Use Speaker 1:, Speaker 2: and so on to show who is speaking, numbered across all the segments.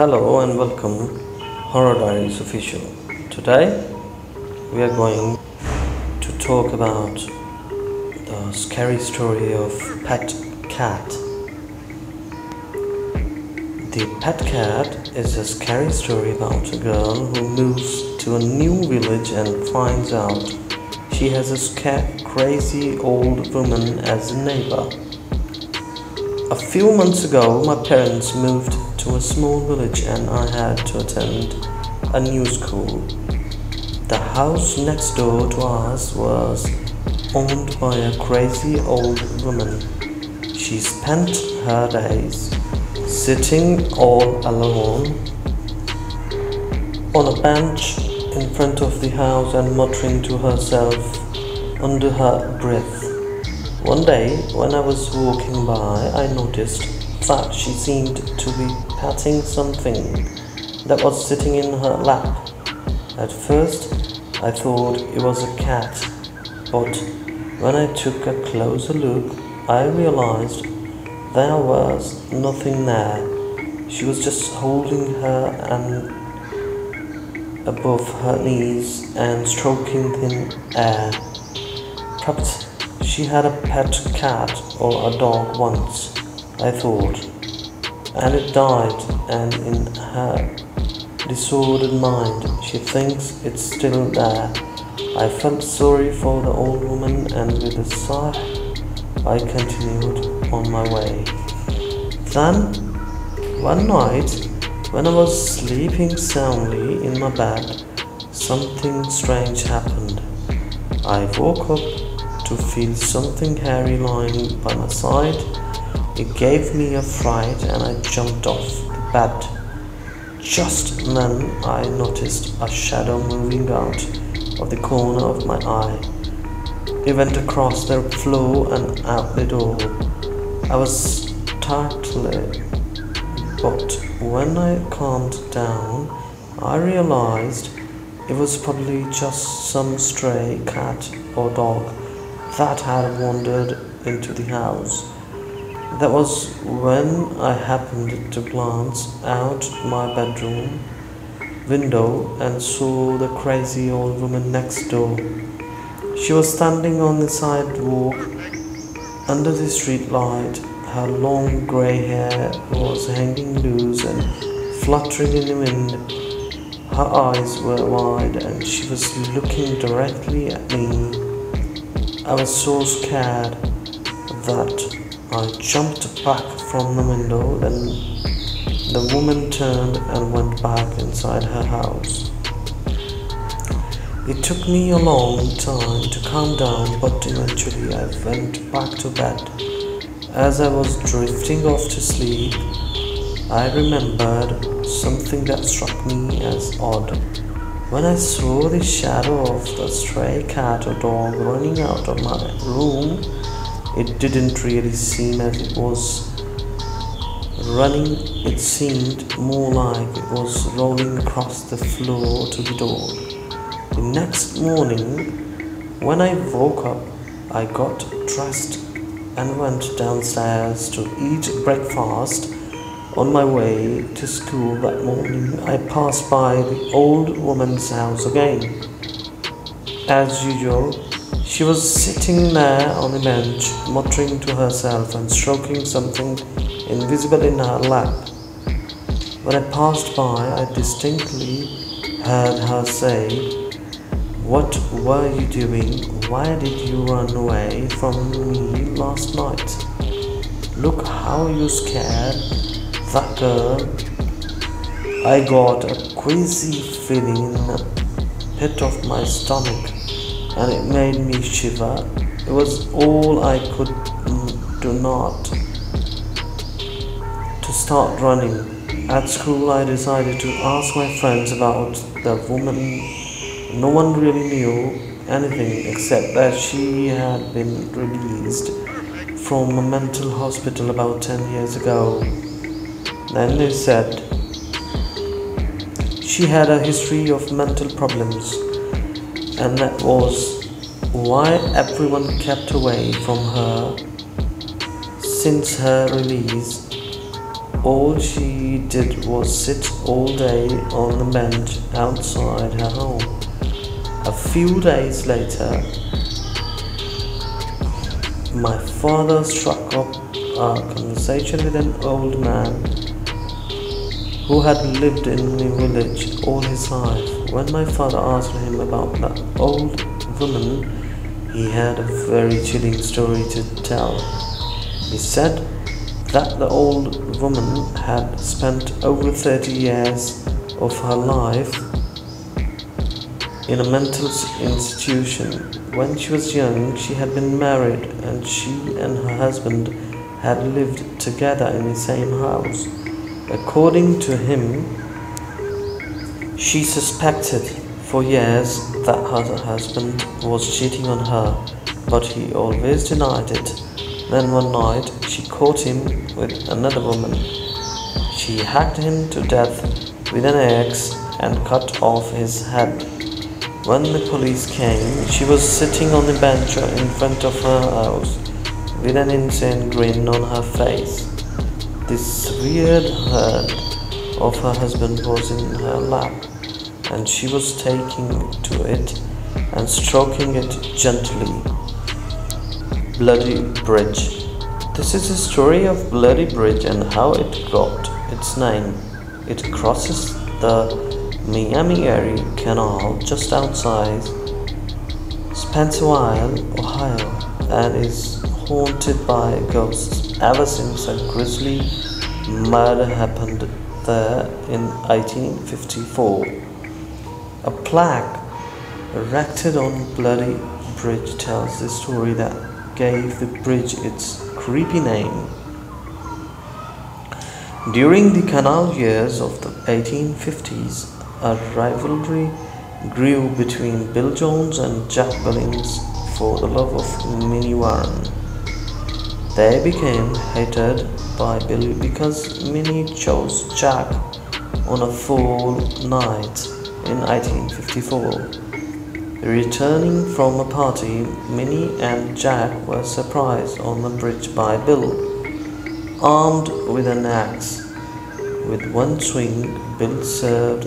Speaker 1: Hello and welcome Horror Diaries Official. Today we are going to talk about the scary story of Pet Cat. The Pet Cat is a scary story about a girl who moves to a new village and finds out she has a crazy old woman as a neighbor. A few months ago, my parents moved to a small village and I had to attend a new school. The house next door to us was owned by a crazy old woman. She spent her days sitting all alone on a bench in front of the house and muttering to herself under her breath. One day, when I was walking by, I noticed that she seemed to be patting something that was sitting in her lap. At first, I thought it was a cat, but when I took a closer look, I realized there was nothing there. She was just holding her above her knees and stroking thin air. Perhaps she had a pet cat or a dog once, I thought, and it died, and in her disordered mind she thinks it's still there. I felt sorry for the old woman, and with a sigh I continued on my way. Then, one night, when I was sleeping soundly in my bed, something strange happened. I woke up to feel something hairy lying by my side. It gave me a fright and I jumped off the bed. Just then I noticed a shadow moving out of the corner of my eye. It went across the floor and out the door. I was startled, but when I calmed down, I realized it was probably just some stray cat or dog that had wandered into the house. That was when I happened to glance out my bedroom window and saw the crazy old woman next door. She was standing on the sidewalk under the street light. Her long grey hair was hanging loose and fluttering in the wind. Her eyes were wide and she was looking directly at me. I was so scared that I jumped back from the window. Then the woman turned and went back inside her house. It took me a long time to calm down, but eventually I went back to bed. As I was drifting off to sleep, I remembered something that struck me as odd. When I saw the shadow of the stray cat or dog running out of my room, it didn't really seem as it was running. It seemed more like it was rolling across the floor to the door. The next morning, when I woke up, I got dressed and went downstairs to eat breakfast. On my way to school that morning, I passed by the old woman's house again. As usual, she was sitting there on a bench, muttering to herself and stroking something invisible in her lap. When I passed by, I distinctly heard her say, "What were you doing? Why did you run away from me last night? Look how you scared that girl." I got a queasy feeling in the pit of my stomach and it made me shiver. It was all I could do not to start running. At school, I decided to ask my friends about the woman. No one really knew anything except that she had been released from a mental hospital about 10 years ago. Then they said she had a history of mental problems, and that was why everyone kept away from her since her release. All she did was sit all day on the bench outside her home. A few days later, my father struck up a conversation with an old man who had lived in the village all his life. When my father asked him about the old woman, he had a very chilling story to tell. He said that the old woman had spent over 30 years of her life in a mental institution. When she was young, she had been married, and she and her husband had lived together in the same house. According to him, she suspected for years that her husband was cheating on her, but he always denied it. Then one night, she caught him with another woman. She hacked him to death with an axe and cut off his head. When the police came, she was sitting on the bench in front of her house with an insane grin on her face. This weird head of her husband was in her lap, and she was taking to it and stroking it gently. Bloody Bridge. This is the story of Bloody Bridge and how it got its name. It crosses the Miami-Erie Canal just outside Spencerville, Ohio, and is haunted by ghosts ever since a grisly murder happened there in 1854. A plaque erected on Bloody Bridge tells the story that gave the bridge its creepy name. During the canal years of the 1850s, a rivalry grew between Bill Jones and Jack Billings for the love of Minnie Warren. They became hated by Bill because Minnie chose Jack on a full night in 1854. Returning from a party, Minnie and Jack were surprised on the bridge by Bill, armed with an axe. With one swing, Bill severed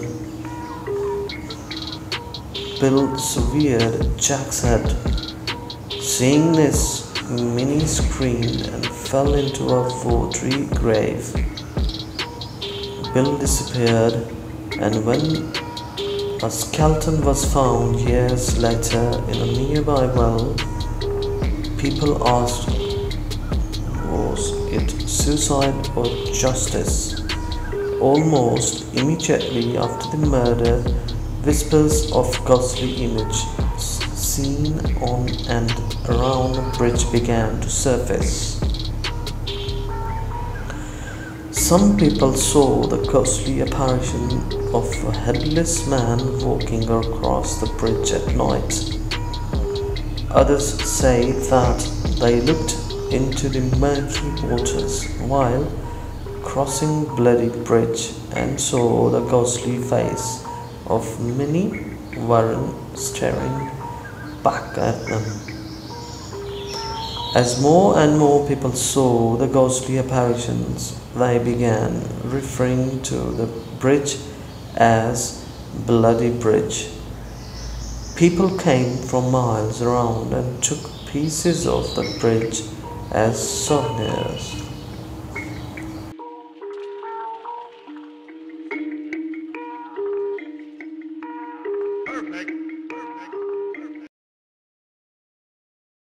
Speaker 1: Jack's head. Seeing this, Minnie screamed and fell into a watery grave. Bill disappeared, and when a skeleton was found years later in a nearby well, people asked, was it suicide or justice? Almost immediately after the murder, whispers of ghostly images seen on and around the bridge began to surface. Some people saw the ghostly apparition of a headless man walking across the bridge at night. Others say that they looked into the murky waters while crossing Bloody Bridge and saw the ghostly face of Minnie Warren staring back at them. As more and more people saw the ghostly apparitions, they began referring to the bridge as Bloody Bridge. People came from miles around and took pieces of the bridge as souvenirs.